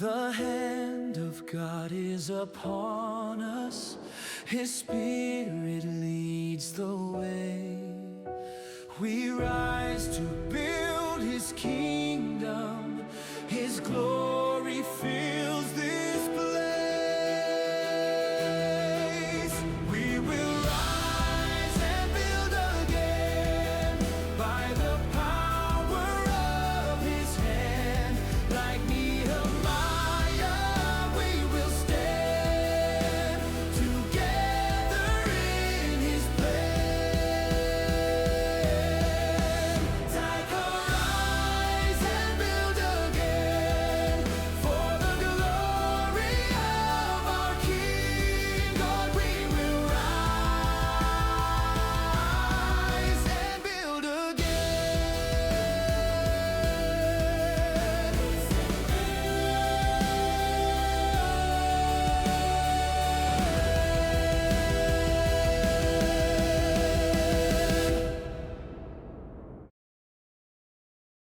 The hand of God is upon us, His Spirit leads the way. We rise to build His kingdom, His glory